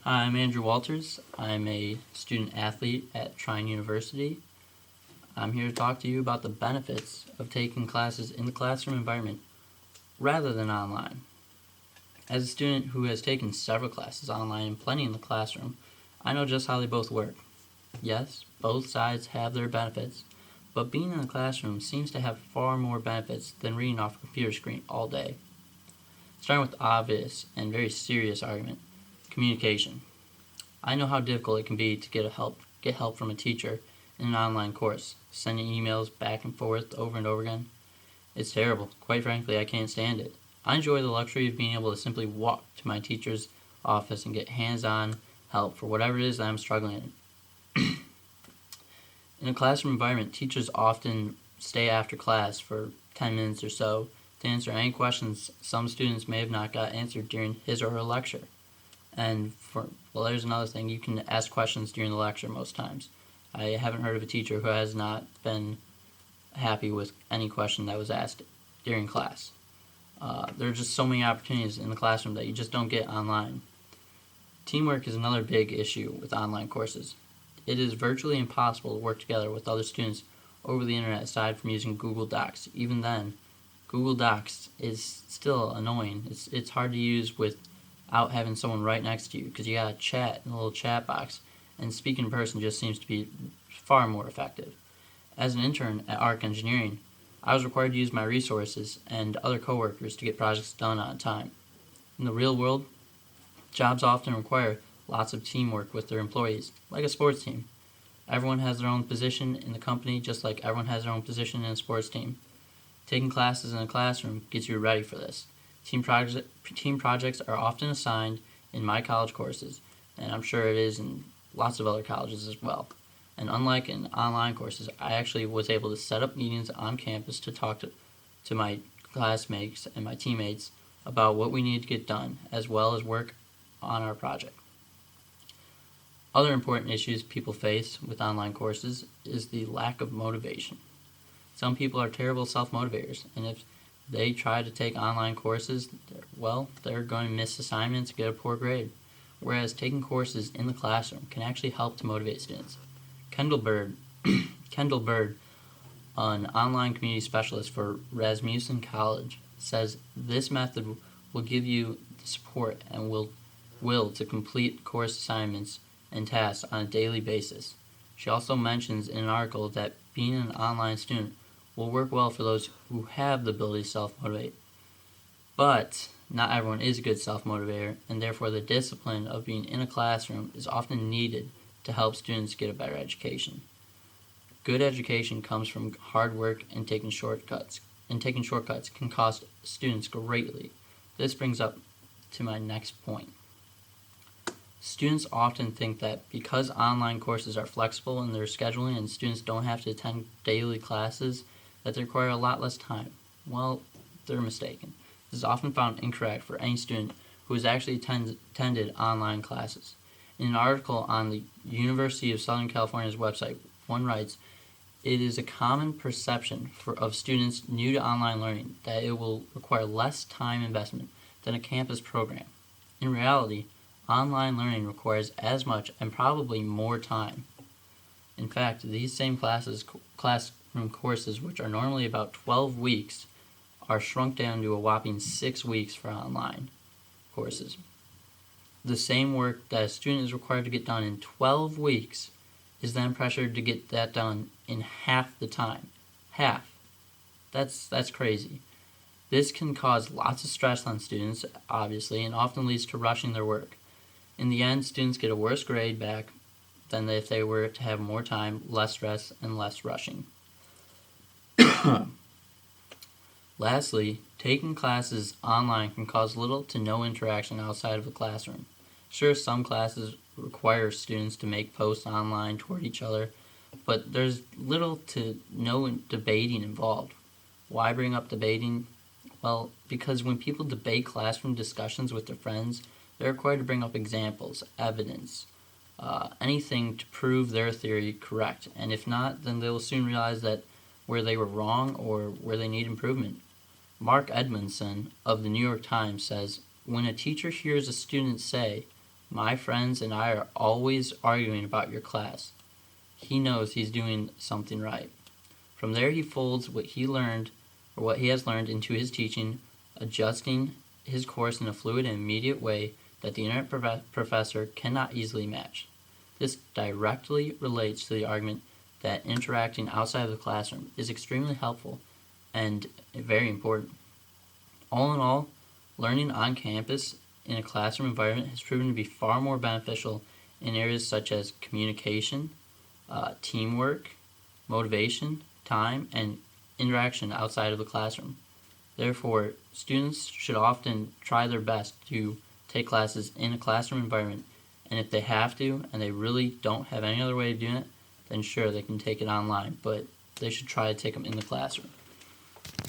Hi, I'm Andrew Walters. I'm a student athlete at Trine University. I'm here to talk to you about the benefits of taking classes in the classroom environment rather than online. As a student who has taken several classes online and plenty in the classroom, I know just how they both work. Yes, both sides have their benefits, but being in the classroom seems to have far more benefits than reading off a computer screen all day. Starting with the obvious and very serious argument, communication. I know how difficult it can be to get help from a teacher in an online course, sending emails back and forth over and over again. It's terrible. Quite frankly, I can't stand it. I enjoy the luxury of being able to simply walk to my teacher's office and get hands-on help for whatever it is that I'm struggling in. In a classroom environment, teachers often stay after class for 10 minutes or so to answer any questions some students may have not got answered during his or her lecture. There's another thing. You can ask questions during the lecture most times. I haven't heard of a teacher who has not been happy with any question that was asked during class. There are just so many opportunities in the classroom that you just don't get online. Teamwork is another big issue with online courses. It is virtually impossible to work together with other students over the internet aside from using Google Docs. Even then, Google Docs is still annoying. It's hard to use without having someone right next to you because you gotta chat in a little chat box, and speaking in person just seems to be far more effective. As an intern at Arc Engineering, I was required to use my resources and other coworkers to get projects done on time. In the real world, jobs often require lots of teamwork with their employees, like a sports team. Everyone has their own position in the company, just like everyone has their own position in a sports team. Taking classes in a classroom gets you ready for this. Team projects are often assigned in my college courses, and I'm sure it is in lots of other colleges as well. And unlike in online courses, I actually was able to set up meetings on campus to talk to my classmates and my teammates about what we need to get done, as well as work on our project. Other important issues people face with online courses is the lack of motivation. Some people are terrible self-motivators, and if they try to take online courses, they're going to miss assignments and get a poor grade. Whereas taking courses in the classroom can actually help to motivate students. Kendall Bird, an online community specialist for Rasmussen College, says this method will give you the support and will to complete course assignments and tasks on a daily basis. She also mentions in an article that being an online student will work well for those who have the ability to self-motivate. But not everyone is a good self-motivator, and therefore the discipline of being in a classroom is often needed to help students get a better education. Good education comes from hard work, and taking shortcuts can cost students greatly. This brings up to my next point. Students often think that because online courses are flexible in their scheduling and students don't have to attend daily classes, that they require a lot less time. Well, they're mistaken. This is often found incorrect for any student who has actually attended online classes. In an article on the University of Southern California's website, one writes, "It is a common perception of students new to online learning that it will require less time investment than a campus program. In reality, online learning requires as much and probably more time. In fact, these same classroom courses, which are normally about 12 weeks, are shrunk down to a whopping 6 weeks for online courses. The same work that a student is required to get done in 12 weeks is then pressured to get that done in half the time. Half. That's crazy. This can cause lots of stress on students, obviously, and often leads to rushing their work. In the end, students get a worse grade back than if they were to have more time, less stress, and less rushing." Lastly, taking classes online can cause little to no interaction outside of the classroom. Sure, some classes require students to make posts online toward each other, but there's little to no debating involved. Why bring up debating? Well, because when people debate classroom discussions with their friends, they're required to bring up examples, evidence, anything to prove their theory correct. And if not, then they will soon realize that where they were wrong or where they need improvement. Mark Edmondson of the New York Times says, "When a teacher hears a student say, My friends and I are always arguing about your class. He knows he's doing something right. From there, he folds what he learned or what he has learned into his teaching, adjusting his course in a fluid and immediate way that the internet professor cannot easily match. This directly relates to the argument that interacting outside of the classroom is extremely helpful and very important. All in all, learning on campus in a classroom environment has proven to be far more beneficial in areas such as communication, teamwork, motivation, time, and interaction outside of the classroom. Therefore, students should often try their best to take classes in a classroom environment, and if they have to and they really don't have any other way of doing it, then sure, they can take it online, but they should try to take them in the classroom.